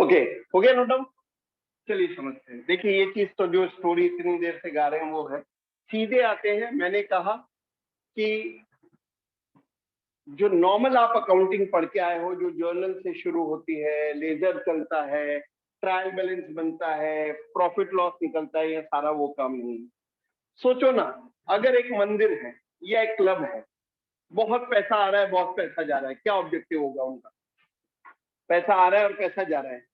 Okay, हो गया note down. चलिए समझते हैं। देखिए ये चीज तो जो स्टोरी इतनी देर से गा रहे हैं वो है। सीधे आते हैं। मैंने कहा कि जो नॉर्मल आप अकाउंटिंग पढ़ के आए हो, जो जर्नल से शुरू होती है, लेजर चलता है, ट्रायल बैलेंस बनता है, प्रॉफिट लॉस निकलता है, ये सारा वो काम नहीं है। सोचो ना, अगर एक मंदिर है या एक क्लब है, बहुत पैसा आ रहा है, बहुत पैसा जा रहा है, क्या ऑब्जेक्टिव होगा उनका? पैसा आ रहा है और पैसा जा रहा है,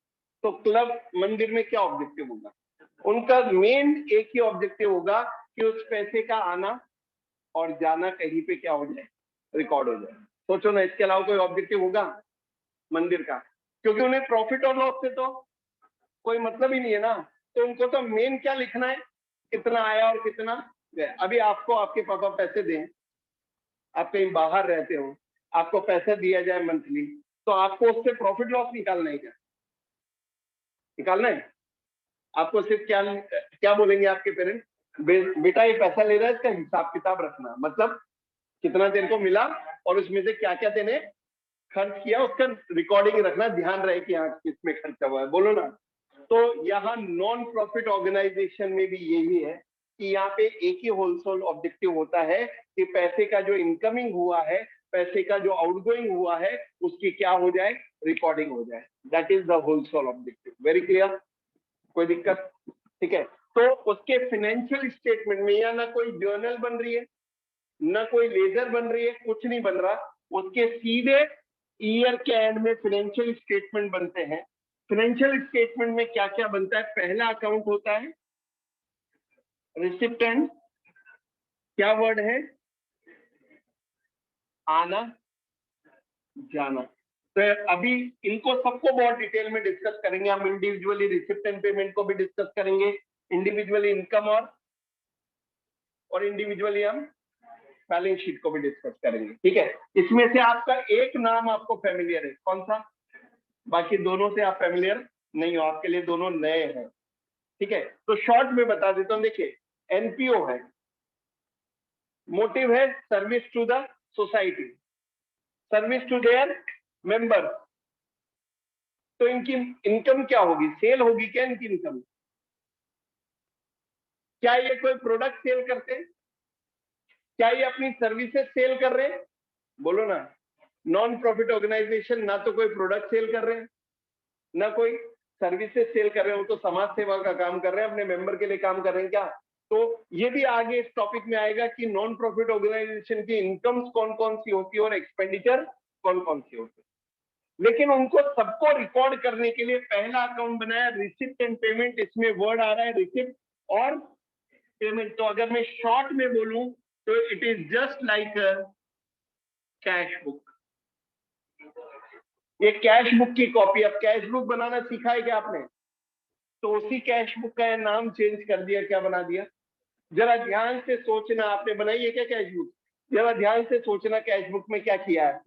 तो क्लब मंदिर में क्या ऑब्जेक्टिव होगा? उनका मेन एक ही ऑब्जेक्टिव होगा कि उस पैसे का आना और जाना कहीं पे क्या हो जाए, रिकॉर्ड हो जाए। सोचो ना, इसके अलावा कोई ऑब्जेक्टिव होगा मंदिर का? क्योंकि उन्हें प्रॉफिट और लॉस से तो कोई मतलब ही नहीं है ना। तो उनको तो मेन क्या लिखना है, कितना आया और कितना गया। अभी आपको आपके पापा पैसे दें, आप कहीं बाहर रहते हो, आपको पैसा दिया जाए मंथली, तो आपको उससे प्रॉफिट लॉस निकालना है क्या? निकालना है? आपको सिर्फ क्या क्या बोलेंगे आपके पेरेंट्स? बेटा ये पैसा ले रहा है, इसका हिसाब किताब रखना, मतलब कितना तेरे को मिला और उसमें से क्या क्या तेने खर्च किया, उसका रिकॉर्डिंग रखना, ध्यान रहे कि हाँ किसमें खर्चा हुआ है। बोलो ना। तो यहाँ नॉन प्रॉफिट ऑर्गेनाइजेशन में भी यही है कि यहाँ पे एक ही होलसेल ऑब्जेक्टिव होता है कि पैसे का जो इनकमिंग हुआ है, पैसे का जो आउटगोइंग हुआ है, उसकी क्या हो जाए, रिकॉर्डिंग हो जाए। That is the wholesale objective. Very clear? कोई दिक्कत? ठीक है। तो उसके फाइनेंशियल स्टेटमेंट में या ना कोई जर्नल बन रही है, ना कोई लेजर बन रही है, कुछ नहीं बन रहा। उसके सीधे ईयर के एंड में फाइनेंशियल स्टेटमेंट बनते हैं। फाइनेंशियल स्टेटमेंट में क्या क्या बनता है? पहला अकाउंट होता है रिसिप्टेंट। क्या वर्ड है? आना जाना। तो अभी इनको सबको बहुत डिटेल में डिस्कस करेंगे हम। इंडिविजुअली रिसिप्ट एंड पेमेंट को भी डिस्कस करेंगे, इंडिविजुअली इनकम और इंडिविजुअली हम बैलेंस शीट को भी डिस्कस करेंगे। ठीक है। इसमें से आपका एक नाम आपको फेमिलियर है, कौन सा? बाकी दोनों से आप फेमिलियर नहीं हो, आपके लिए दोनों नए हैं। ठीक है। तो शॉर्ट में बता देता हूं। देखिए, एनपीओ है, मोटिव है service to the society, service to their member. तो इनकी इनकम क्या होगी? सेल होगी क्या इनकी इनकम? क्या ये कोई प्रोडक्ट सेल करते हैं? क्या ये अपनी सर्विसेज सेल कर रहे हैं? बोलो ना। नॉन प्रॉफिट ऑर्गेनाइजेशन ना तो कोई प्रोडक्ट सेल कर रहे हैं, ना कोई सर्विसेज सेल कर रहे हैं। वो तो समाज सेवा का काम कर रहे हैं, अपने मेंबर के लिए काम कर रहे हैं क्या? तो ये भी आगे इस टॉपिक में आएगा कि नॉन प्रॉफिट ऑर्गेनाइजेशन की इनकम्स कौन कौन सी होती है और एक्सपेंडिचर कौन कौन सी होती है। लेकिन उनको सबको रिकॉर्ड करने के लिए पहला अकाउंट बनाया रिसिप्ट एंड पेमेंट। इसमें वर्ड आ रहा है रिसिप्ट और पेमेंट। तो अगर मैं शॉर्ट में बोलूं तो it is just like cash book. ये कैश बुक की कॉपी। अब कैश बुक बनाना सीखा है क्या आपने? तो उसी कैश बुक का नाम चेंज कर दिया। क्या बना दिया? जरा ध्यान से सोचना। आपने बनाई है क्या कैश बुक? जरा ध्यान से सोचना, कैश बुक में क्या किया है?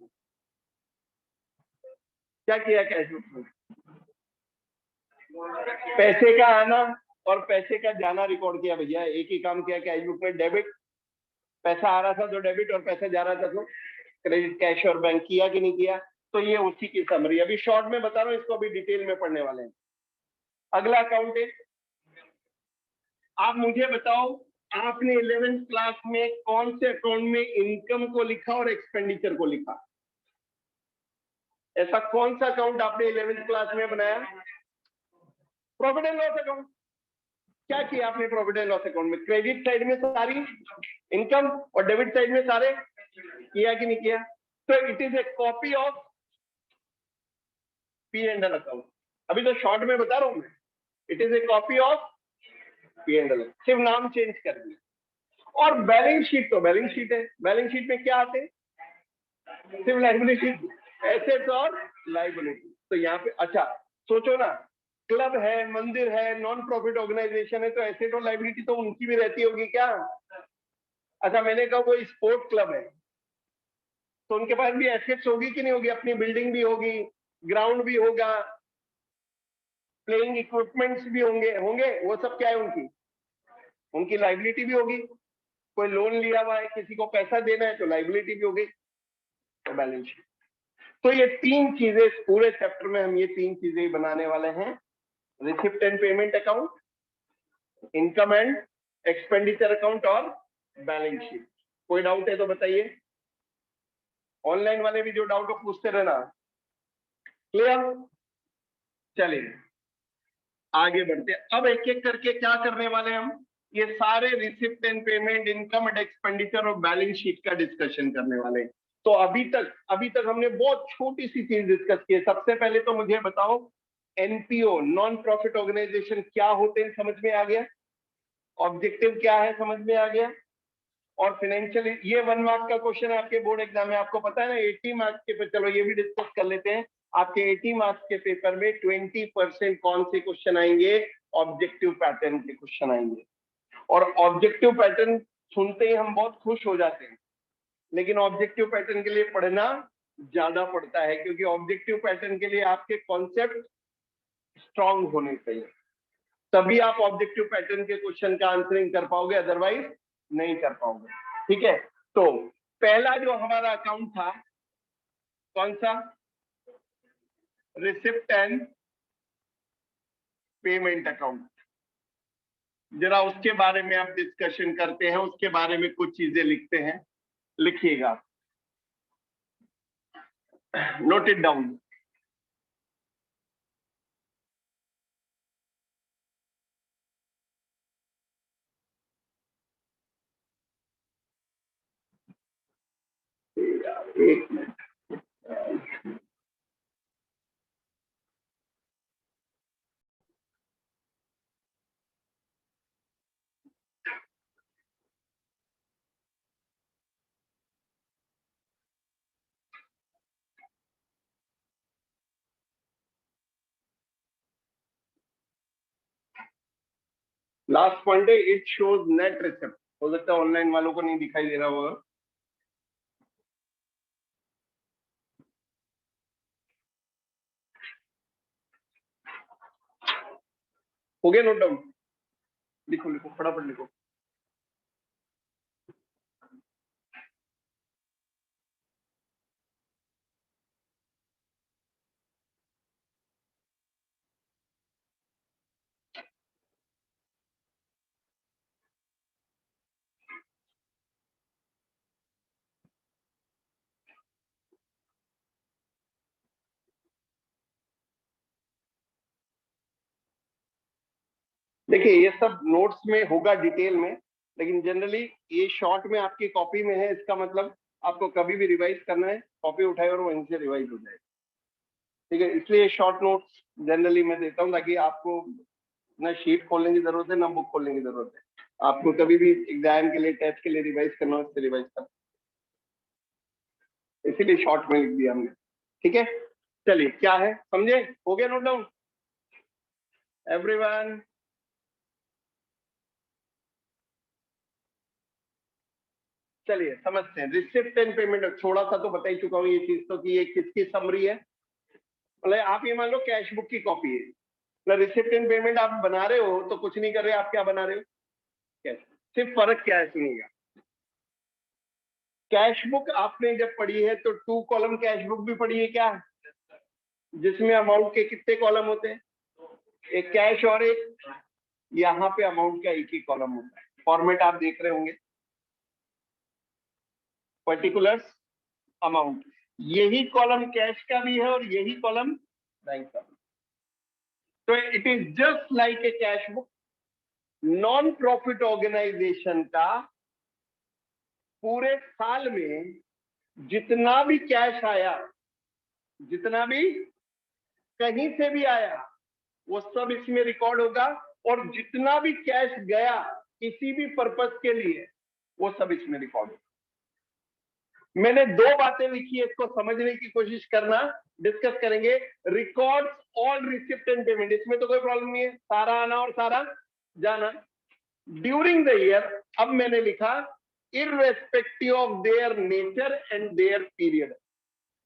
क्या किया कैश बुक में? पैसे का आना और पैसे का जाना रिकॉर्ड किया भैया। एक ही काम किया कैश बुक में। डेबिट, पैसा आ रहा था तो डेबिट, और पैसा जा रहा था तो क्रेडिट। कैश और बैंक किया कि नहीं किया? तो ये उसी की समरी। अभी शॉर्ट में बता रहा हूँ, इसको अभी डिटेल में पढ़ने वाले हैं। अगला अकाउंट है। आप मुझे बताओ, आपने 11th क्लास में कौन से अकाउंट में इनकम को लिखा और एक्सपेंडिचर को लिखा? ऐसा कौन सा अकाउंट आपने 11th क्लास में बनाया? Profit and loss account. क्या किया आपने प्रॉफिट एंड लॉस अकाउंट में? क्रेडिट साइड में सारी इनकम और डेबिट साइड में सारे किया कि नहीं किया? तो it is a copy of P and L account. अभी तो शॉर्ट में बता रहा हूं मैं। It is a copy of P and L, सिर्फ नाम चेंज कर दिया। और बैलेंस शीट तो बैलेंस शीट है। बैलेंस शीट में क्या आते हैं? सिर्फ लाइबिलिटी, एसेट्स और लाइबिलिटी। तो यहाँ पे अच्छा सोचो ना, क्लब है, मंदिर है, नॉन प्रॉफिट ऑर्गेनाइजेशन है, तो एसेट और लाइबिलिटी तो उनकी भी रहती होगी क्या? अच्छा मैंने कहा कोई स्पोर्ट क्लब है तो उनके पास भी एसेट्स होगी कि नहीं होगी? अपनी बिल्डिंग भी होगी, ग्राउंड भी होगा, प्लेइंग इक्विपमेंट्स भी होंगे होंगे वो सब क्या है उनकी? उनकी लाइबिलिटी भी होगी। कोई लोन लिया हुआ है, किसी को पैसा देना है, तो लाइबिलिटी भी होगी। तो बैलेंस शीट। तो ये तीन चीजें इस पूरे चैप्टर में हम ये तीन चीजें ही बनाने वाले हैं, receipt and payment account, income and expenditure account और बैलेंस शीट। कोई डाउट है तो बताइए, ऑनलाइन वाले भी जो डाउट हो पूछते रहना। क्लियर? चलिए आगे बढ़ते हैं। अब एक एक करके क्या करने वाले हैं हम, ये सारे receipt and payment, income and expenditure और बैलेंस शीट का डिस्कशन करने वाले हैं। तो अभी तक हमने बहुत छोटी सी चीज डिस्कस की है। सबसे पहले तो मुझे बताओ, एनपीओ नॉन प्रॉफिट ऑर्गेनाइजेशन क्या होते हैं, समझ में आ गया? ऑब्जेक्टिव क्या है, समझ में आ गया? और फाइनेंशियल, ये 1 मार्क का क्वेश्चन है आपके बोर्ड एग्जाम में, आपको पता है ना 80 मार्क्स के पे। चलो ये भी डिस्कस कर लेते हैं। आपके 80 मार्क्स के पेपर में 20% कौन से क्वेश्चन आएंगे? ऑब्जेक्टिव पैटर्न के क्वेश्चन आएंगे। और ऑब्जेक्टिव पैटर्न सुनते ही हम बहुत खुश हो जाते हैं, लेकिन ऑब्जेक्टिव पैटर्न के लिए पढ़ना ज्यादा पड़ता है, क्योंकि ऑब्जेक्टिव पैटर्न के लिए आपके कॉन्सेप्ट स्ट्रांग होने चाहिए, तभी आप ऑब्जेक्टिव पैटर्न के क्वेश्चन का आंसरिंग कर पाओगे, अदरवाइज नहीं कर पाओगे। ठीक है, तो पहला जो हमारा अकाउंट था कौन सा? Receipt and payment account. जरा उसके बारे में आप डिस्कशन करते हैं, उसके बारे में कुछ चीजें लिखते हैं, लिखिएगा, नोट इट डाउन। एक मिनट, लास्ट पॉइंट है, इट शोज नेट रिसिप्ट। हो सकता है ऑनलाइन वालों को नहीं दिखाई दे रहा होगा। हो गया नोट डाउन? लिखो लिखो, फटाफट लिखो। देखिए ये सब नोट्स में होगा डिटेल में, लेकिन जनरली ये शॉर्ट में आपकी कॉपी में है, इसका मतलब आपको कभी भी रिवाइज करना है, कॉपी उठाए और वहीं से रिवाइज हो जाए। ठीक है, इसलिए शॉर्ट नोट्स जनरली मैं देता हूँ, ताकि आपको ना शीट खोलने की जरूरत है ना बुक खोलने की जरूरत है। आपको कभी भी एग्जाम के लिए, टेस्ट के लिए रिवाइज करना हो, इससे रिवाइज कर, इसीलिए शॉर्ट में लिख दिया हमने। ठीक है, चलिए क्या है समझे? हो गया नोट डाउन एवरीवन? चलिए समझते हैं। रिसिप्ट एंड पेमेंट थोड़ा सा तो बता ही चुका हूँ ये चीज तो, कि ये किसकी समरी है। मतलब आप ये मान लो कैश बुक की कॉपी है, मतलब रिसिप्ट एंड पेमेंट आप बना रहे हो तो कुछ नहीं कर रहे, आप क्या बना रहे हो? कैश। सिर्फ फर्क क्या है सुनिएगा, कैश बुक आपने जब पढ़ी है तो 2 कॉलम कैश बुक भी पढ़ी है क्या? जिसमें अमाउंट के कितने कॉलम होते हैं? एक कैश और एक, यहाँ पे अमाउंट का एक ही कॉलम होता है। फॉर्मेट आप देख रहे होंगे, पर्टिकुलर्स, अमाउंट, यही कॉलम कैश का भी है और यही कॉलम बैंक का भी। तो it is just like a cash book. Non profit organisation का पूरे साल में जितना भी कैश आया, जितना भी कहीं से भी आया, वो सब इसमें रिकॉर्ड होगा, और जितना भी कैश गया किसी भी पर्पस के लिए, वो सब इसमें रिकॉर्ड होगा। मैंने 2 बातें लिखी है, इसको समझने की कोशिश करना, डिस्कस करेंगे। Records all receipt and payment, इसमें तो कोई प्रॉब्लम नहीं है, सारा आना और सारा जाना। ड्यूरिंग द ईयर, अब मैंने लिखा irrespective of their nature and there period.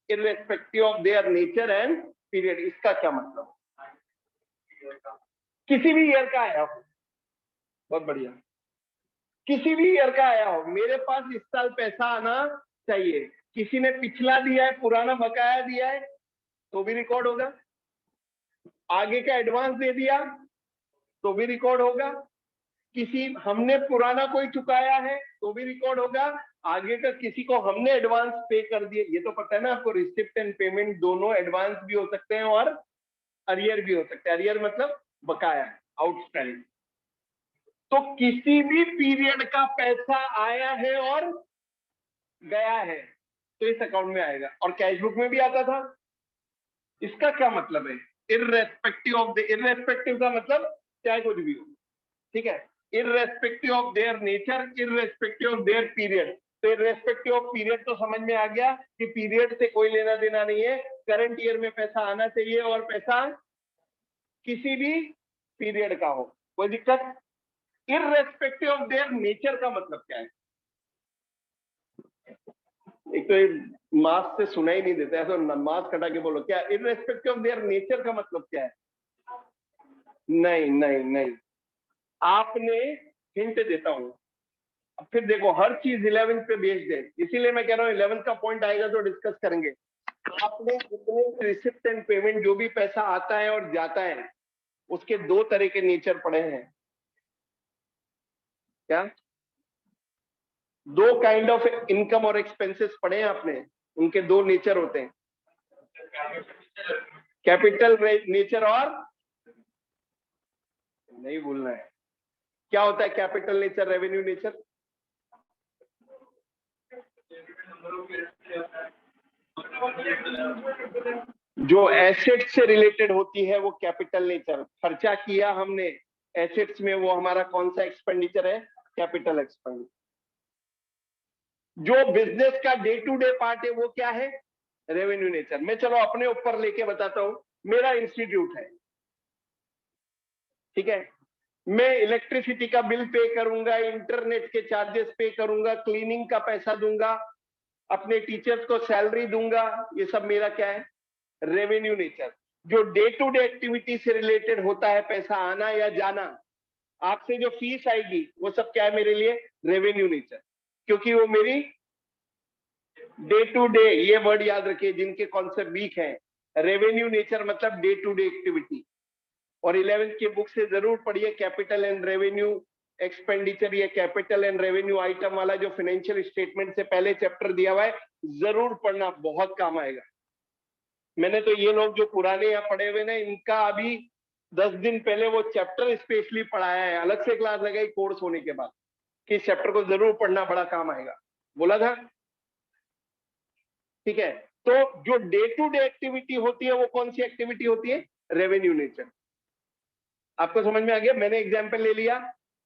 Irrespective of their nature and period, इसका क्या मतलब? किसी भी ईयर का आया हो, बहुत बढ़िया, किसी भी ईयर का आया हो, मेरे पास इस साल पैसा आना चाहिए, किसी ने पिछला दिया है, पुराना बकाया दिया है तो भी रिकॉर्ड होगा, आगे का एडवांस दे दिया तो भी रिकॉर्ड होगा, किसी हमने पुराना कोई चुकाया है तो भी रिकॉर्ड होगा, आगे का किसी को हमने एडवांस पे कर दिए। ये तो पता है ना आपको, रिसिप्ट एंड पेमेंट दोनों एडवांस भी हो सकते हैं और अरियर भी हो सकते हैं। अरियर मतलब बकाया, आउटस्टैंडिंग। तो किसी भी पीरियड का पैसा आया है और गया है तो इस अकाउंट में आएगा, और कैश बुक में भी आता था। इसका क्या मतलब है? इररेस्पेक्टिव ऑफ द, इररेस्पेक्टिव का मतलब चाहे कुछ भी हो, ठीक है, irrespective of their nature, irrespective of their period. तो इररेस्पेक्टिव ऑफ पीरियड तो समझ में आ गया कि पीरियड से कोई लेना देना नहीं है, करंट ईयर में पैसा आना चाहिए और पैसा किसी भी पीरियड का हो, कोई दिक्कत। इररेस्पेक्टिव ऑफ देयर नेचर का मतलब क्या है? एक तो मास्क से सुनाई नहीं देता है, तो मास्क हटा के बोलो क्या इररेस्पेक्टिव ऑफ देयर नेचर का मतलब क्या है? नहीं नहीं नहीं, आपने हिंट देता हूं, अब फिर देखो हर चीज 11 पे बेस्ड है, इसीलिए मैं कह रहा हूं 11 का पॉइंट आएगा तो डिस्कस करेंगे। आपने जितने रिसिप्ट एंड पेमेंट, जो भी पैसा आता है और जाता है, उसके दो तरह के नेचर पड़े हैं। क्या? दो काइंड ऑफ इनकम और एक्सपेंसेस पढ़े हैं आपने, उनके दो नेचर होते हैं, कैपिटल नेचर और, नहीं भूलना है क्या होता है कैपिटल नेचर, रेवेन्यू नेचर। जो एसेट से रिलेटेड होती है वो कैपिटल नेचर, खर्चा किया हमने एसेट्स में, वो हमारा कौन सा एक्सपेंडिचर है? Capital expenditure. जो बिजनेस का डे टू डे पार्ट है वो क्या है? Revenue nature. मैं चलो अपने ऊपर लेके बताता हूं, मेरा इंस्टीट्यूट है, ठीक है, मैं इलेक्ट्रिसिटी का बिल पे करूंगा, इंटरनेट के चार्जेस पे करूंगा, क्लीनिंग का पैसा दूंगा, अपने टीचर्स को सैलरी दूंगा, ये सब मेरा क्या है? Revenue nature. जो डे टू डे एक्टिविटी से रिलेटेड होता है, पैसा आना या जाना, आपसे जो फीस आएगी वो सब क्या है मेरे लिए? रेवेन्यू नेचर, क्योंकि वो मेरी डे टू डे, ये वर्ड याद रखिए जिनके कॉन्सेप्ट वीक है, रेवेन्यू नेचर मतलब डे टू डे एक्टिविटी। और 11th की बुक से जरूर पढ़िए कैपिटल एंड रेवेन्यू एक्सपेंडिचर, ये कैपिटल एंड रेवेन्यू आइटम वाला जो फाइनेंशियल स्टेटमेंट से पहले चैप्टर दिया हुआ है, जरूर पढ़ना, बहुत काम आएगा। मैंने तो ये लोग जो पुराने यहाँ पढ़े हुए ना, इनका अभी 10 दिन पहले वो चैप्टर स्पेशली पढ़ाया है, अलग से क्लास लगाई कोर्स होने के बाद, कि इस चैप्टर को जरूर पढ़ना, बड़ा काम आएगा, बोला था, ठीक है। तो जो डे टू डे एक्टिविटी होती है वो कौन सी एक्टिविटी होती है? Revenue nature. आपको समझ में आ गया? मैंने एग्जाम्पल ले लिया,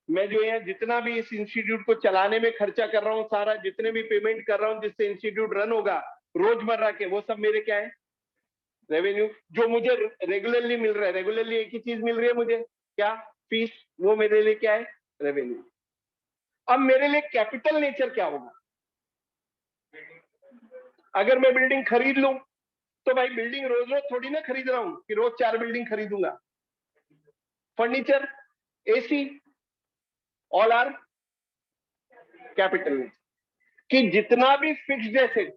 मैं जो है जितना भी इस इंस्टीट्यूट को चलाने में खर्चा कर रहा हूँ, सारा जितने भी पेमेंट कर रहा हूँ जिससे इंस्टीट्यूट रन होगा रोजमर्रा के, वो सब मेरे क्या है? रेवेन्यू। जो मुझे रेगुलरली मिल रहा है, रेगुलरली एक ही चीज मिल रही है मुझे, क्या? फीस, वो मेरे लिए क्या है? रेवेन्यू। अब मेरे लिए कैपिटल नेचर क्या होगा? अगर मैं बिल्डिंग खरीद लूं तो भाई बिल्डिंग रोज रोज थोड़ी ना खरीद रहा हूं कि रोज 4 बिल्डिंग खरीदूंगा। Furniture, AC, all are capital nature. कि जितना भी फिक्स्ड एसेट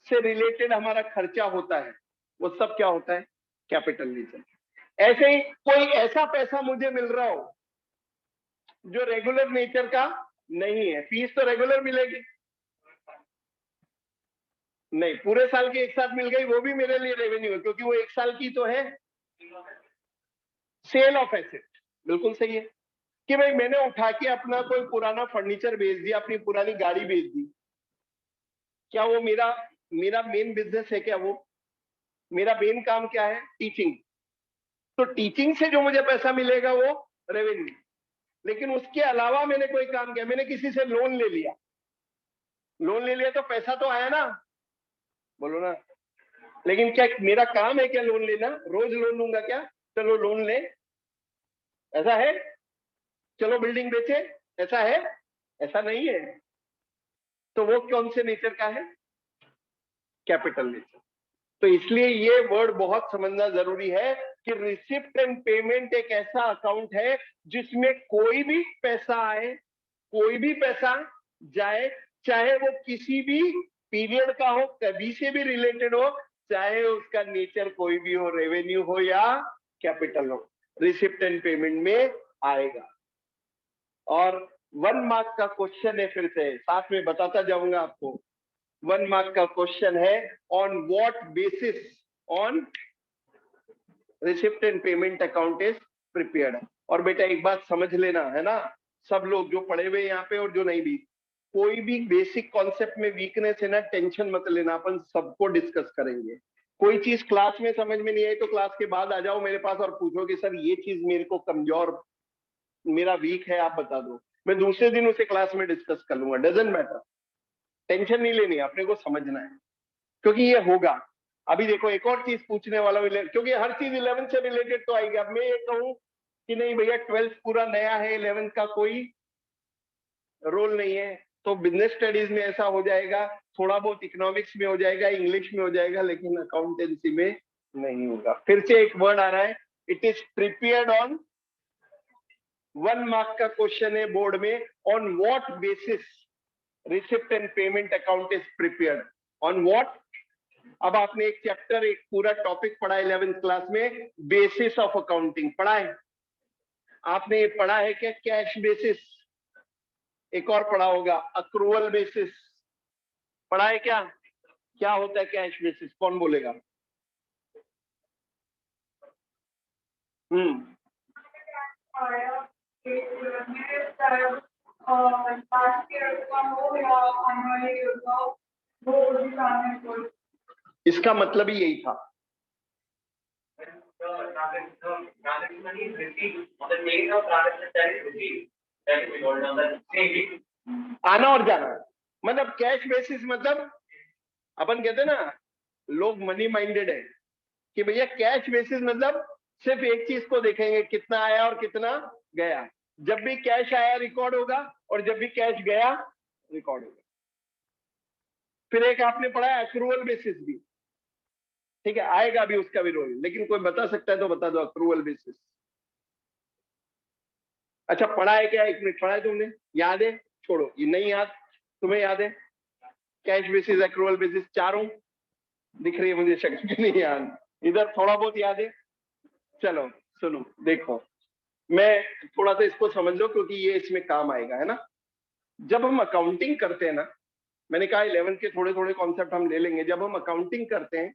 से रिलेटेड हमारा खर्चा होता है वो सब क्या होता है? Capital nature. ऐसे ही कोई ऐसा पैसा मुझे मिल रहा हो जो रेगुलर नेचर का नहीं है, फीस तो रेगुलर मिलेगी नहीं, पूरे साल की एक साथ मिल गई, वो भी मेरे लिए रेवेन्यू है, क्योंकि वो एक साल की तो है। सेल ऑफ एसेट, बिल्कुल सही है, कि भाई मैंने उठा के अपना कोई पुराना फर्नीचर बेच दिया, अपनी पुरानी गाड़ी बेच दी, क्या वो मेरा मेरा मेन बिजनेस है? क्या वो मेरा मेन काम क्या है? टीचिंग। तो टीचिंग से जो मुझे पैसा मिलेगा वो रेवेन्यू। लेकिन उसके अलावा मैंने कोई काम किया, मैंने किसी से लोन ले लिया, लोन ले लिया तो पैसा तो आया ना, बोलो ना। लेकिन क्या मेरा काम है क्या लोन लेना? रोज लोन लूंगा क्या? चलो लोन ले, ऐसा है? चलो बिल्डिंग बेचे, ऐसा है? ऐसा नहीं है। तो वो कौन से नेचर का है? Capital nature. तो इसलिए ये वर्ड बहुत समझना जरूरी है कि रिसिप्ट एंड पेमेंट एक ऐसा अकाउंट है जिसमें कोई भी पैसा आए, कोई भी पैसा जाए, चाहे वो किसी भी पीरियड का हो, कभी से भी रिलेटेड हो, चाहे उसका नेचर कोई भी हो, रेवेन्यू हो या कैपिटल हो, रिसिप्ट एंड पेमेंट में आएगा। और 1 मार्क का क्वेश्चन है, फिर से साथ में बताता जाऊंगा आपको। 1 मार्क का क्वेश्चन है, on what basis on receipt and payment account is prepared. और बेटा एक बात समझ लेना है ना, सब लोग जो पढ़े हुए यहाँ पे और जो नहीं भी, कोई भी बेसिक कॉन्सेप्ट में वीकनेस है ना, टेंशन मत लेना, अपन सबको डिस्कस करेंगे। कोई चीज क्लास में समझ में नहीं आई तो क्लास के बाद आ जाओ मेरे पास और पूछो कि सर ये चीज मेरे को कमजोर, मेरा वीक है, आप बता दो, मैं दूसरे दिन उसे क्लास में डिस्कस कर लूंगा, डजंट मैटर। टेंशन नहीं लेनी, अपने को समझना है, क्योंकि ये होगा। अभी देखो एक और चीज पूछने वाला हूं, क्योंकि हर चीज 11 से रिलेटेड तो आएगी। अब मैं ये कहूं कि नहीं भैया 12th पूरा नया है, 11th का कोई रोल नहीं है, तो बिजनेस स्टडीज में ऐसा हो जाएगा, थोड़ा बहुत इकोनॉमिक्स में हो जाएगा, इंग्लिश में हो जाएगा, लेकिन अकाउंटेंसी में नहीं होगा। फिर से एक वर्ड आ रहा है, it is prepared on, 1 mark का क्वेश्चन है बोर्ड में, on what basis receipt and payment account is prepared, on what. अब आपने एक चैप्टर, एक पूरा टॉपिक पढ़ा 11th क्लास में, बेसिस ऑफ अकाउंटिंग पढ़ा है आपने। ये पढ़ा है क्या कैश बेसिस? एक और पढ़ा होगा अक्रूवल बेसिस, पढ़ा है क्या? क्या होता है कैश बेसिस, कौन बोलेगा? इसका मतलब ही यही था। आना और जाना, मतलब कैश बेसिस, मतलब अपन कहते हैं ना, लोग मनी माइंडेड है कि भैया कैश बेसिस मतलब सिर्फ एक चीज को देखेंगे, कितना आया और कितना गया। जब भी कैश आया रिकॉर्ड होगा और जब भी कैश गया रिकॉर्ड होगा। फिर एक आपने पढ़ा है अक्रूवल बेसिस भी, ठीक है, आएगा भी उसका भी रोल, लेकिन कोई बता सकता है तो बता दो अक्रूवल बेसिस। अच्छा पढ़ा है क्या? 1 मिनट, पढ़ा है तुमने? याद है? छोड़ो, ये नहीं याद, तुम्हें याद है? कैश बेसिस, अक्रूवल बेसिस, चारों दिख रही है मुझे शक्ल नहीं याद, इधर थोड़ा बहुत याद है। चलो सुनो, देखो मैं थोड़ा सा इसको समझ लो क्योंकि ये इसमें काम आएगा, है ना। जब हम अकाउंटिंग करते हैं ना, मैंने कहा 11 के थोड़े थोड़े कॉन्सेप्ट हम ले लेंगे। जब हम अकाउंटिंग करते हैं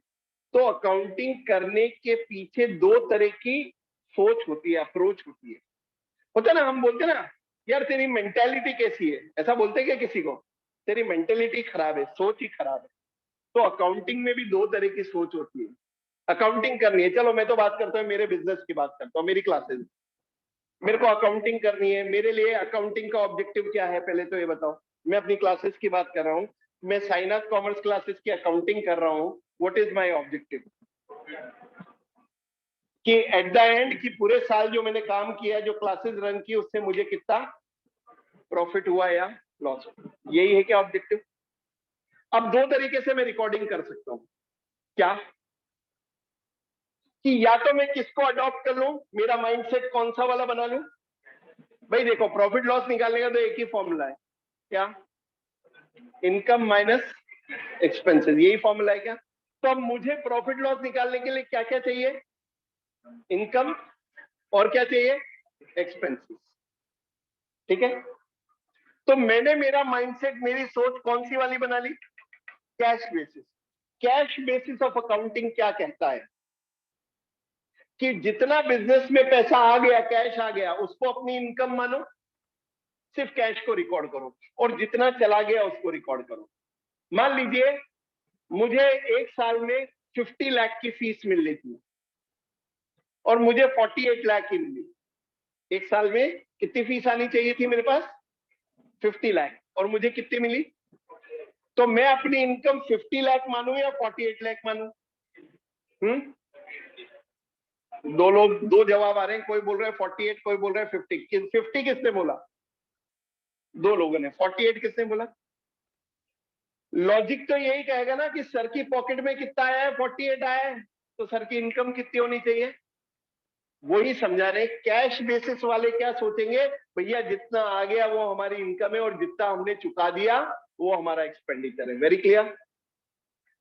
तो अकाउंटिंग करने के पीछे 2 तरह की सोच होती है, अप्रोच होती है। होता है ना, हम बोलते हैं ना यार तेरी मेंटेलिटी कैसी है, ऐसा बोलते हैं क्या किसी को? तेरी मेंटेलिटी खराब है, सोच ही खराब है। तो अकाउंटिंग में भी 2 तरह की सोच होती है। अकाउंटिंग करनी है, चलो मैं तो बात करता हूँ मेरे बिजनेस की, बात करता हूँ मेरी क्लासेस। मेरे को अकाउंटिंग करनी है, मेरे लिए अकाउंटिंग का ऑब्जेक्टिव क्या है पहले तो ये बताओ। मैं अपनी क्लासेस की बात कर रहा हूँ, मैं साइनास कॉमर्स क्लासेस की अकाउंटिंग कर रहा हूँ। What is my objective? कि एट द एंड कि पूरे साल जो मैंने काम किया, जो क्लासेस रन की, उससे मुझे कितना प्रॉफिट हुआ या लॉस, यही है क्या ऑब्जेक्टिव? अब 2 तरीके से मैं रिकॉर्डिंग कर सकता हूँ। क्या कि या तो मैं किसको अडॉप्ट कर लूं, मेरा माइंडसेट कौन सा वाला बना लूं? भाई देखो प्रॉफिट लॉस निकालने का तो एक ही फॉर्मूला है, क्या? इनकम माइनस एक्सपेंसेस, यही फॉर्मूला है क्या? तो अब मुझे प्रॉफिट लॉस निकालने के लिए क्या क्या चाहिए? इनकम, और क्या चाहिए? एक्सपेंसेस, ठीक है। तो मैंने मेरा माइंडसेट, मेरी सोच कौन सी वाली बना ली? Cash basis. Cash basis of accounting क्या कहता है कि जितना बिजनेस में पैसा आ गया, कैश आ गया, उसको अपनी इनकम मानो, सिर्फ कैश को रिकॉर्ड करो, और जितना चला गया उसको रिकॉर्ड करो। मान लीजिए मुझे एक साल में 50 लाख की फीस मिल रही थी और मुझे 48 लाख की मिली। एक साल में कितनी फीस आनी चाहिए थी मेरे पास? 50 लाख, और मुझे कितनी मिली? तो मैं अपनी इनकम 50 लाख मानू या 48 लाख मानू? दो लोग, 2 जवाब आ रहे हैं, कोई बोल रहा है 48, कोई बोल रहा है 50। 50 किसने बोला? 2 लोगों ने। 48 किसने बोला? लॉजिक तो यही कहेगा ना कि सर की पॉकेट में कितना आया है, 48 आया है, तो सर की इनकम कितनी होनी चाहिए? वही समझा रहे। कैश बेसिस वाले क्या सोचेंगे, भैया जितना आ गया वो हमारी इनकम है और जितना हमने चुका दिया वो हमारा एक्सपेंडिचर है। Very clear.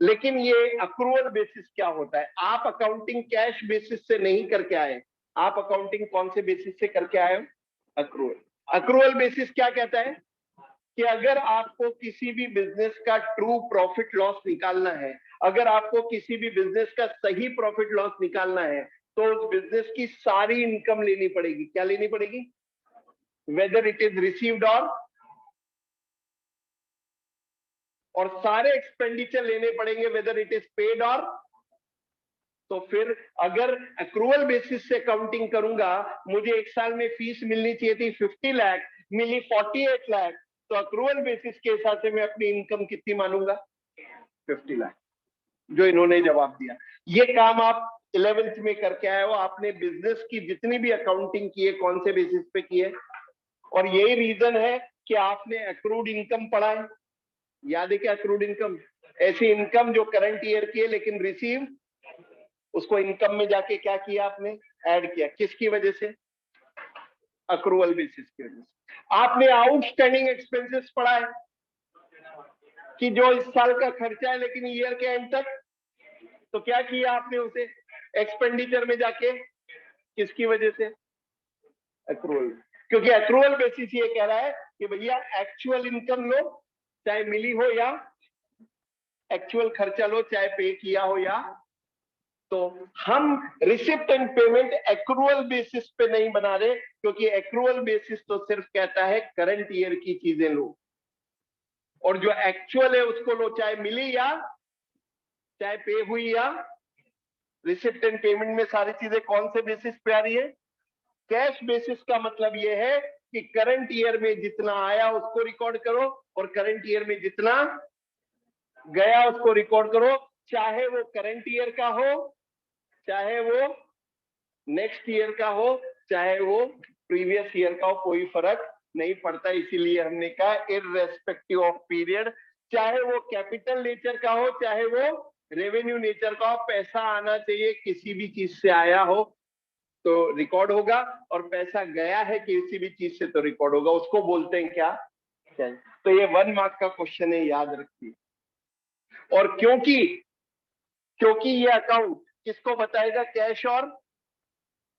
लेकिन ये अक्रूवल बेसिस क्या होता है? आप अकाउंटिंग कैश बेसिस से नहीं करके आए, आप अकाउंटिंग कौन से बेसिस से करके आए हो? अक्रूवल। अक्रूवल बेसिस क्या कहता है कि अगर आपको किसी भी बिजनेस का ट्रू प्रॉफिट लॉस निकालना है, अगर आपको किसी भी बिजनेस का सही प्रॉफिट लॉस निकालना है, तो उस बिजनेस की सारी इनकम लेनी पड़ेगी। क्या लेनी पड़ेगी? वेदर इट इज रिसीव्ड और सारे एक्सपेंडिचर लेने पड़ेंगे वेदर इट इज पेड और। तो फिर अगर अक्रूवल बेसिस से काउंटिंग करूंगा, मुझे एक साल में फीस मिलनी चाहिए थी 50 लाख, मिली 48 लाख, तो अक्रूवल बेसिस के हिसाब से मैं अपनी इनकम कितनी मानूंगा? 50 लाख। जो इन्होंने जवाब दिया, ये काम आप 11th में करके आए हो। आपने बिजनेस की जितनी भी अकाउंटिंग की है कौन से बेसिस पे की है? और यही रीजन है कि आपने अक्रूड इनकम पढ़ा है। याद है क्या अक्रूड इनकम? ऐसी इनकम जो करंट ईयर की है लेकिन रिसीव, उसको इनकम में जाके क्या किया आपने? ऐड किया। किसकी वजह से? अक्रूवल बेसिस की वजह से। आपने आउटस्टैंडिंग एक्सपेंसेस पढ़ा है कि जो इस साल का खर्चा है लेकिन ईयर के एंड तक, तो क्या किया आपने उसे एक्सपेंडिचर में जाके? किसकी वजह से? अक्रूवल। क्योंकि अक्रूवल बेसिस ये कह रहा है कि भैया एक्चुअल इनकम लो, चाहे मिली हो, या एक्चुअल खर्चा लो, चाहे पे किया हो या। तो हम receipt and payment accrual basis पे नहीं बना रहे, क्योंकि एक्रूवल बेसिस तो सिर्फ कहता है करंट ईयर की चीजें लो, और जो एक्चुअल है उसको लो, चाहे मिली या चाहे पे हुई या। रिसिप्ट एंड पेमेंट में सारी चीजें कौन से बेसिस पे आ रही है? कैश बेसिस का मतलब यह है कि करंट ईयर में जितना आया उसको रिकॉर्ड करो, और करंट ईयर में जितना गया उसको रिकॉर्ड करो, चाहे वो करंट ईयर का हो, चाहे वो नेक्स्ट ईयर का हो, चाहे वो प्रीवियस ईयर का हो, कोई फर्क नहीं पड़ता। इसीलिए हमने कहा इररेस्पेक्टिव ऑफ पीरियड, चाहे वो कैपिटल नेचर का हो, चाहे वो रेवेन्यू नेचर का हो, पैसा आना चाहिए, किसी भी चीज से आया हो तो रिकॉर्ड होगा, और पैसा गया है किसी भी चीज से तो रिकॉर्ड होगा। उसको बोलते हैं क्या? तो ये 1 मार्क का क्वेश्चन है, याद रखिए। और क्योंकि क्योंकि ये अकाउंट किसको बताएगा? कैश और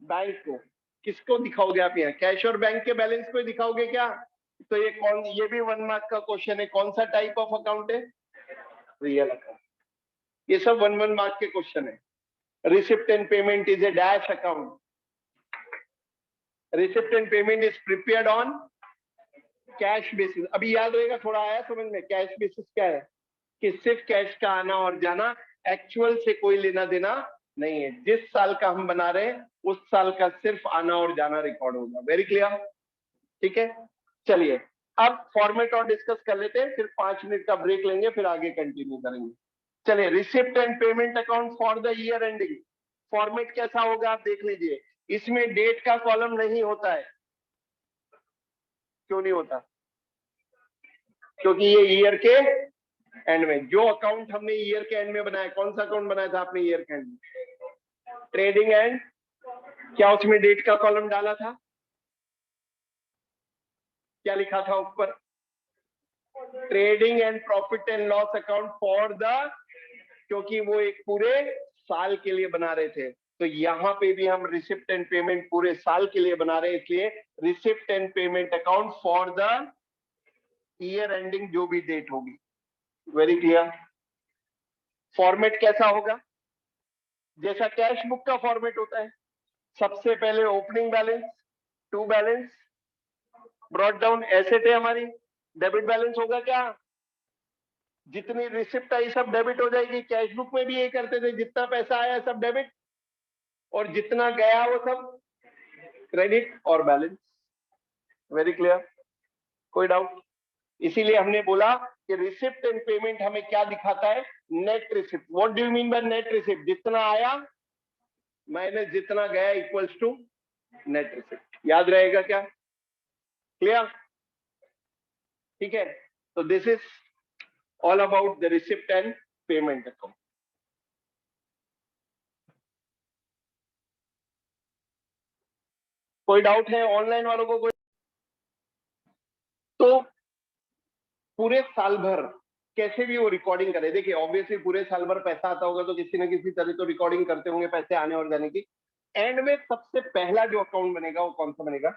बैंक को। किसको दिखाओगे आप? यहाँ कैश और बैंक के बैलेंस को दिखाओगे क्या? तो ये भी 1 मार्क का क्वेश्चन है। कौन सा टाइप ऑफ अकाउंट है? Real account. ये सब 1 मार्क के क्वेश्चन है। Receipt and payment is a dash account. Receipt and payment is prepared on cash basis. अभी याद रहेगा, थोड़ा आया समझ में? कैश बेसिस क्या है? कि सिर्फ कैश का आना और जाना, एक्चुअल से कोई लेना देना नहीं है। जिस साल का हम बना रहे हैं उस साल का सिर्फ आना और जाना रिकॉर्ड होगा। Very clear? ठीक है, चलिए अब फॉर्मेट और डिस्कस कर लेते हैं, फिर 5 मिनट का ब्रेक लेंगे, फिर आगे कंटिन्यू करेंगे। चलिए, receipt and payment account for the year ending. Format कैसा होगा आप देख लीजिए। इसमें डेट का कॉलम नहीं होता है। क्यों नहीं होता? क्योंकि ये ईयर के एंड में, जो अकाउंट हमने ईयर के एंड में बनाया, कौन सा अकाउंट बनाया था आपने ईयर के एंड में? ट्रेडिंग एंड, क्या उसमें डेट का कॉलम डाला था? क्या लिखा था ऊपर? Trading and profit and loss account for the, क्योंकि वो एक पूरे साल के लिए बना रहे थे। तो यहाँ पे भी हम रिसिप्ट एंड पेमेंट पूरे साल के लिए बना रहे हैं, इसलिए receipt and payment account for the year ending, जो भी डेट होगी। Very clear? फॉर्मेट कैसा होगा? जैसा कैश बुक का फॉर्मेट होता है। सबसे पहले opening balance, to balance, brought down, asset है हमारी, डेबिट बैलेंस होगा क्या? जितनी रिसिप्ट आई सब डेबिट हो जाएगी। कैश बुक में भी यही करते थे, जितना पैसा आया सब डेबिट, और जितना गया वो सब क्रेडिट और बैलेंस। Very clear? कोई डाउट? इसीलिए हमने बोला कि रिसिप्ट एंड पेमेंट हमें क्या दिखाता है? Net receipt. What do you mean by net receipt? जितना आया माइनस जितना गया इक्वल्स टू नेट रिसिप्ट। याद रहेगा क्या? क्लियर? ठीक है, तो this is all about the receipt and payment account. कोई डाउट है ऑनलाइन वालों को? तो पूरे साल भर कैसे भी वो रिकॉर्डिंग करे। देखिए ऑब्वियसली पूरे साल भर पैसा आता होगा तो किसी न किसी तरह तो रिकॉर्डिंग करते होंगे पैसे आने और जाने की। एंड में सबसे पहला जो अकाउंट बनेगा वो कौन सा बनेगा?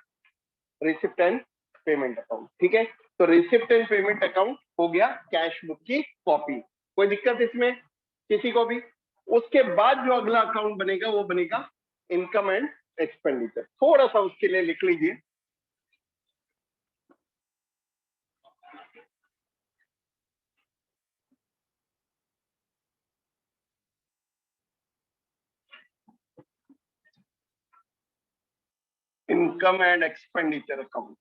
Receipt and payment account. ठीक है, तो रिसिप्ट एंड पेमेंट अकाउंट हो गया कैश बुक की कॉपी। कोई दिक्कत इसमें किसी को भी? उसके बाद जो अगला अकाउंट बनेगा वो बनेगा इनकम एंड एक्सपेंडिचर। थोड़ा सा उसके लिए लिख लीजिए। Income and expenditure account.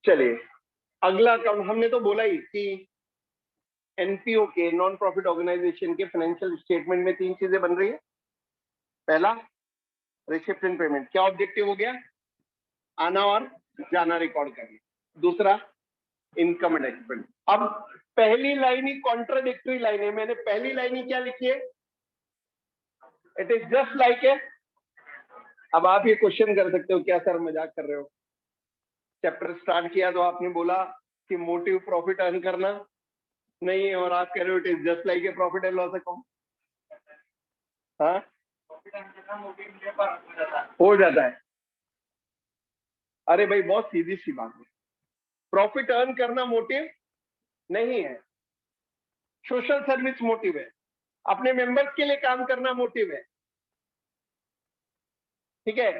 चलिए अगला अकाउंट हमने तो बोला ही कि एनपीओ के नॉन प्रॉफिट ऑर्गेनाइजेशन के फाइनेंशियल स्टेटमेंट में तीन चीजें बन रही है। पहला रिसिप्ट एंड पेमेंट, क्या ऑब्जेक्टिव हो गया? आना और जाना रिकॉर्ड करना। दूसरा इनकम एंड एक्सपेंस। अब पहली लाइन ही कॉन्ट्राडिक्टरी लाइन है। मैंने पहली लाइन ही क्या लिखी है? इट इज जस्ट लाइक है। अब आप ये क्वेश्चन कर सकते हो क्या सर मजाक कर रहे हो? चैप्टर स्टार्ट किया तो आपने बोला कि मोटिव प्रॉफिट अर्न करना नहीं है और आप कह रहे हो it is just like a profit and loss account. हाँ हो जाता है। अरे भाई बहुत सीधी सी बात है, प्रॉफिट अर्न करना मोटिव नहीं है, सोशल सर्विस मोटिव है, अपने मेंबर्स के लिए काम करना मोटिव है। ठीक है,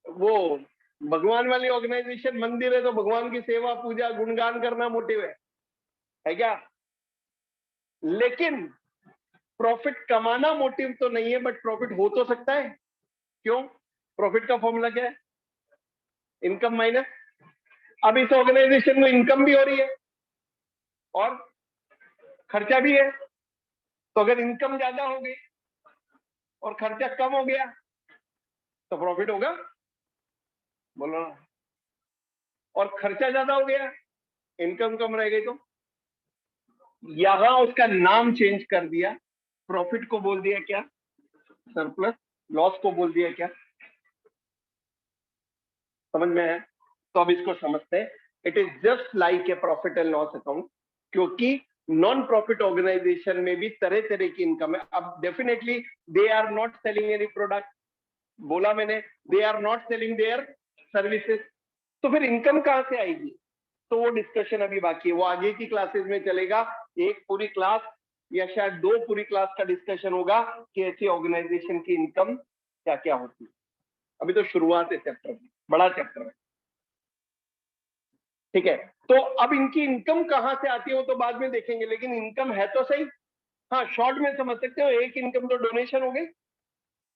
वो भगवान वाली ऑर्गेनाइजेशन मंदिर है तो भगवान की सेवा पूजा गुणगान करना मोटिव है क्या? लेकिन प्रॉफिट कमाना मोटिव तो नहीं है, बट प्रॉफिट हो तो सकता है। क्यों? प्रॉफिट का फॉर्मूला क्या है? Income minus. अब इस ऑर्गेनाइजेशन में इनकम भी हो रही है और खर्चा भी है, तो अगर इनकम ज्यादा हो गई और खर्चा कम हो गया तो प्रॉफिट होगा? बोलो ना। और खर्चा ज्यादा हो गया, इनकम कम रह गई तो? यहां उसका नाम चेंज कर दिया, प्रॉफिट को बोल दिया क्या? सरप्लस। लॉस को बोल दिया क्या? समझ में है? तो अब इसको समझते हैं। It is just like a profit and loss account, क्योंकि नॉन प्रॉफिट ऑर्गेनाइजेशन में भी तरह तरह की इनकम है। अब definitely they are not selling any product, बोला मैंने, they are not selling their services, तो फिर इनकम कहां से आएगी? तो वो डिस्कशन अभी बाकी है, वो आगे की क्लासेस में चलेगा। एक पूरी क्लास या शायद दो पूरी क्लास का डिस्कशन होगा कि ऐसी ऑर्गेनाइजेशन की इनकम क्या क्या होती है। अभी तो शुरुआत है चैप्टर की, बड़ा चैप्टर है। ठीक है, तो अब इनकी इनकम कहां से आती है वो तो बाद में देखेंगे, लेकिन इनकम है तो सही। हाँ शॉर्ट में समझ सकते हो, एक इनकम तो डोनेशन हो गई,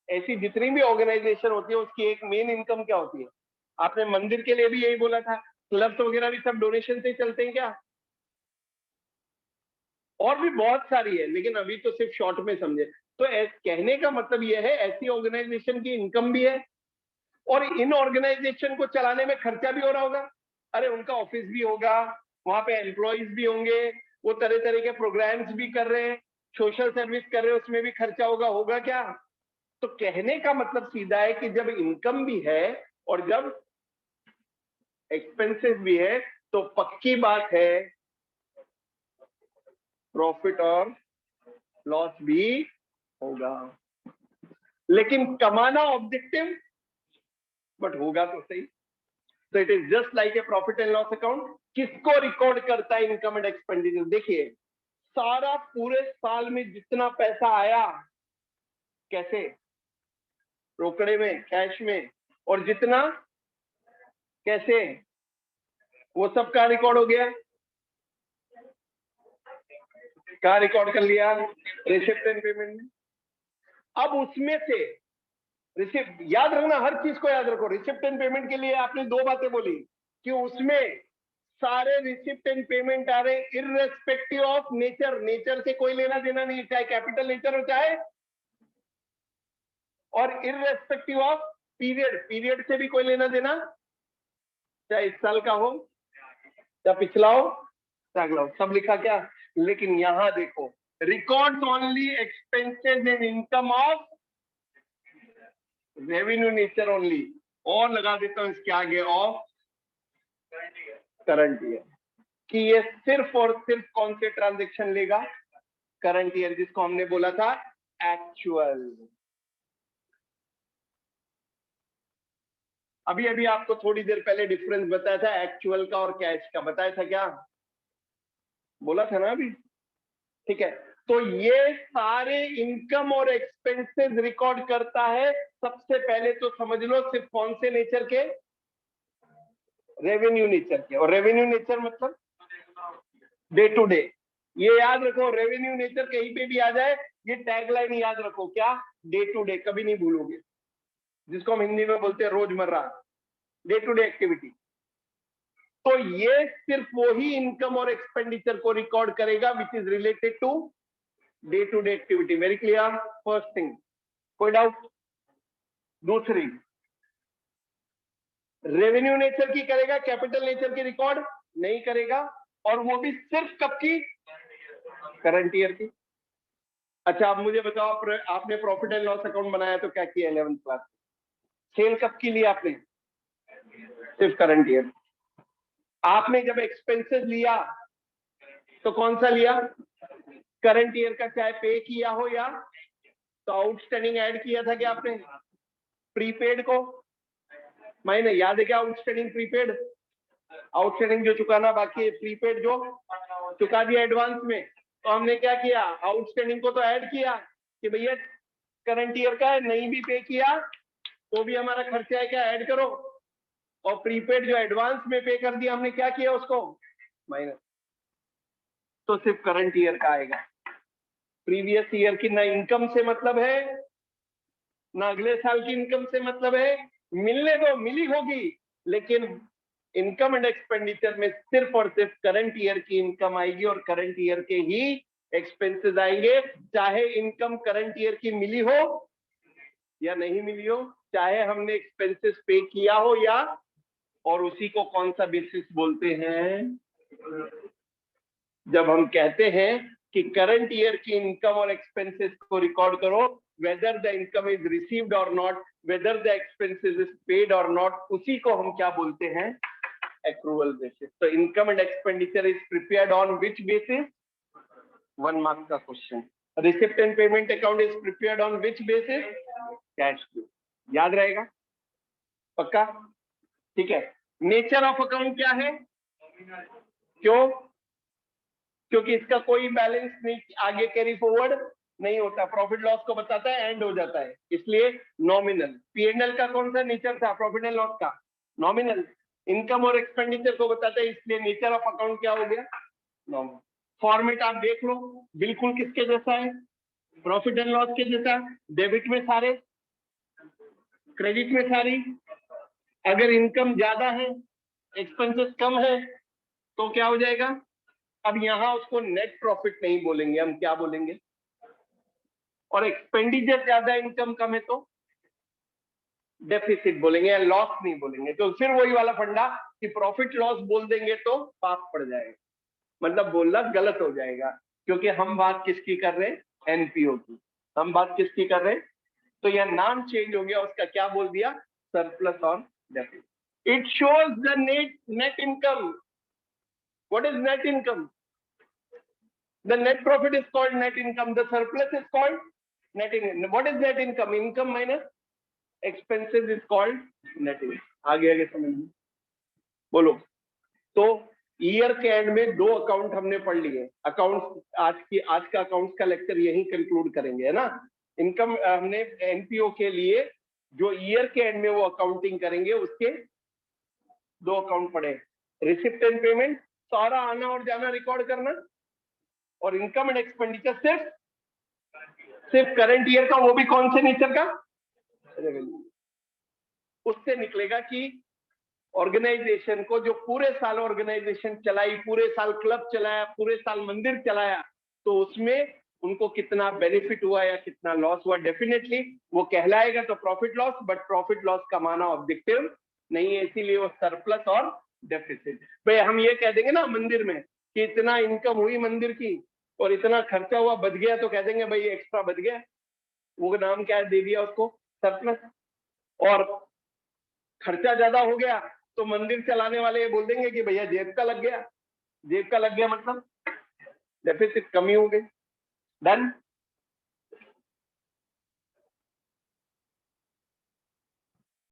ऐसी जितनी भी ऑर्गेनाइजेशन होती है उसकी एक मेन इनकम क्या होती है? आपने मंदिर के लिए भी यही बोला था, क्लब्स वगैरह भी सब डोनेशन से चलते हैं क्या? और भी बहुत सारी है, लेकिन अभी तो सिर्फ शॉर्ट में समझे। तो कहने का मतलब यह है ऐसी ऑर्गेनाइजेशन की इनकम भी है, और इन ऑर्गेनाइजेशन को चलाने में खर्चा भी हो रहा होगा। अरे उनका ऑफिस भी होगा, वहां पे एम्प्लॉइज भी होंगे, वो तरह तरह के प्रोग्राम्स भी कर रहे हैं, सोशल सर्विस कर रहे हैं, उसमें भी खर्चा होगा क्या? तो कहने का मतलब सीधा है कि जब इनकम भी है और जब एक्सपेंसेस भी है, तो पक्की बात है प्रॉफिट और लॉस भी होगा। लेकिन कमाना ऑब्जेक्टिव, बट होगा तो सही। तो it is just like a profit and loss account. किसको रिकॉर्ड करता है इनकम एंड एक्सपेंडिचर? देखिए, सारा पूरे साल में जितना पैसा आया, कैसे? रोकड़े में, कैश में, और जितना कैसे, वो सब का रिकॉर्ड हो गया। कहा रिकॉर्ड कर लिया? रिसिप्ट एंड पेमेंट में। अब उसमें से रिसिप्ट, याद रखना, हर चीज को याद रखो। रिसिप्ट एंड पेमेंट के लिए आपने दो बातें बोली कि उसमें सारे रिसिप्ट एंड पेमेंट आ रहे इररेस्पेक्टिव ऑफ नेचर। नेचर से कोई लेना देना नहीं, चाहे कैपिटल नेचर हो चाहे, और इररेस्पेक्टिव ऑफ पीरियड, पीरियड से भी कोई लेना देना, चाहे इस साल का हो, चाहे पिछला हो, चाहे अगला हो, सब लिखा क्या? लेकिन यहां देखो, records only expenses and income of revenue nature only, और लगा देता हूं इसके आगे ऑफ करंट ईयर, कि ये सिर्फ और सिर्फ कौन से ट्रांजेक्शन लेगा? करंट ईयर, जिसको हमने बोला था एक्चुअल। अभी अभी आपको थोड़ी देर पहले डिफरेंस बताया था एक्चुअल का और कैश का, बताया था क्या? बोला था ना अभी? ठीक है, तो ये सारे इनकम और एक्सपेंसेस रिकॉर्ड करता है सबसे पहले तो समझ लो सिर्फ कौन से नेचर के? रेवेन्यू नेचर के। और रेवेन्यू नेचर मतलब डे टू डे। ये याद रखो, रेवेन्यू नेचर कहीं पे भी आ जाए, ये टैगलाइन याद रखो, क्या? डे टू डे, कभी नहीं भूलोगे, जिसको हम हिंदी में बोलते हैं रोजमर्रा, डे टू डे एक्टिविटी। तो ये सिर्फ वही इनकम और एक्सपेंडिचर को रिकॉर्ड करेगा which is related to day to day activity. Very clear? First thing, कोई डाउट? दूसरी, रेवेन्यू नेचर की करेगा, कैपिटल नेचर की रिकॉर्ड नहीं करेगा, और वो भी सिर्फ कब की? करंट ईयर की। अच्छा, अब मुझे बताओ, आपने प्रॉफिट एंड लॉस अकाउंट बनाया तो क्या किया 11th क्लास? सेल कब की लिया आपने? सिर्फ करंट ईयर। आपने जब एक्सपेंसेस लिया तो कौन सा लिया? करंट ईयर का, चाहे पे किया हो या तो आउटस्टैंडिंग ऐड किया था क्या आपने? प्रीपेड को महीने याद है क्या? आउटस्टैंडिंग प्रीपेड, आउटस्टैंडिंग जो चुकाना बाकी है, प्रीपेड जो चुका दिया एडवांस में। तो हमने क्या किया? आउटस्टैंडिंग को तो ऐड किया कि भैया करंट ईयर का है, नहीं भी पे किया तो भी हमारा खर्चा है, क्या ऐड करो। और प्रीपेड जो एडवांस में पे कर दिया, हमने क्या किया उसको? माइनस। तो सिर्फ करंट ईयर का आएगा। प्रीवियस ईयर की ना इनकम से मतलब है, ना अगले साल की इनकम से मतलब है। मिलने दो, मिली होगी, लेकिन इनकम एंड एक्सपेंडिचर में सिर्फ और सिर्फ करंट ईयर की इनकम आएगी और करंट ईयर के ही एक्सपेंसेस आएंगे, चाहे इनकम करंट ईयर की मिली हो या नहीं मिली हो, चाहे हमने एक्सपेंसेस पे किया हो या, और उसी को कौन सा बेसिस बोलते हैं? जब हम कहते हैं कि करंट ईयर की इनकम और एक्सपेंसेस को रिकॉर्ड करो, whether the income is received or not, whether the expenses is paid or not, उसी को हम क्या बोलते हैं? Accrual basis. तो income and expenditure is prepared on which basis? 1 mark का question. Receipt and payment account is prepared on which basis? Cash flow. याद रहेगा? पक्का? ठीक है। नेचर ऑफ अकाउंट क्या है? क्यों? क्योंकि इसका कोई बैलेंस नहीं आगे कैरी फॉरवर्ड नहीं होता, प्रॉफिट लॉस को बताता है, एंड हो जाता है, इसलिए नॉमिनल। पीएनएल का कौन सा नेचर था प्रॉफिट एंड लॉस का? नॉमिनल। इनकम और एक्सपेंडिचर को बताता है, इसलिए नेचर ऑफ अकाउंट क्या हो गया? नॉमिनल। फॉर्मेट आप देख लो, बिल्कुल किसके जैसा है? प्रॉफिट एंड लॉस के जैसा। डेबिट में सारे क्रेडिट में सारी। अगर इनकम ज्यादा है, एक्सपेंसेस कम है, तो क्या हो जाएगा? अब यहां उसको नेट प्रॉफिट नहीं बोलेंगे, हम क्या बोलेंगे? और एक्सपेंडिचर ज्यादा, इनकम कम है तो डेफिसिट बोलेंगे, या लॉस नहीं बोलेंगे। तो फिर वही वाला फंडा कि प्रॉफिट लॉस बोल देंगे तो पाप पड़ जाएगा, मतलब बोलना गलत हो जाएगा, क्योंकि हम बात किसकी कर रहे हैं? एनपीओ की। हम बात किसकी कर रहे हैं? तो यह नाम चेंज हो गया, उसका क्या बोल दिया? सरप्लस और deficit. It shows the net income. What is net income? The net profit is called net income. The surplus is called net income. What is net income? Income minus expenses is called net income. आगे आगे समझ लो, बोलो। तो year के and में 2 account हमने पढ़ लिए। अकाउंट आज का अकाउंट्स का लेक्चर यही कंक्लूड करेंगे, है ना। इनकम हमने एनपीओ के लिए जो ईयर के एंड में वो अकाउंटिंग करेंगे, उसके 2 अकाउंट पढ़े। रिसिप्ट एंड पेमेंट, सारा आना और जाना रिकॉर्ड करना, और इनकम एंड एक्सपेंडिचर सिर्फ करंट ईयर का, वो भी कौन से नेचर का? रेवेन्यू। उससे निकलेगा कि ऑर्गेनाइजेशन को, जो पूरे साल ऑर्गेनाइजेशन चलाई, पूरे साल क्लब चलाया, पूरे साल मंदिर चलाया, तो उसमें उनको कितना बेनिफिट हुआ या कितना लॉस हुआ। डेफिनेटली वो कहलाएगा तो profit loss, but profit loss कमाना ऑब्जेक्टिव नहीं है, इसीलिए वो सरप्लस और डेफिसिट। भाई हम ये कह देंगे ना मंदिर में कि इतना इनकम हुई मंदिर की और इतना खर्चा हुआ, बच गया, तो कह देंगे भाई एक्स्ट्रा बच गया, वो नाम क्या दे दिया उसको? सरप्लस। और खर्चा ज्यादा हो गया तो मंदिर चलाने वाले ये बोल देंगे कि भैया जेब का लग गया। जेब का लग गया मतलब डेफिसिट, कमी हो गई। डन।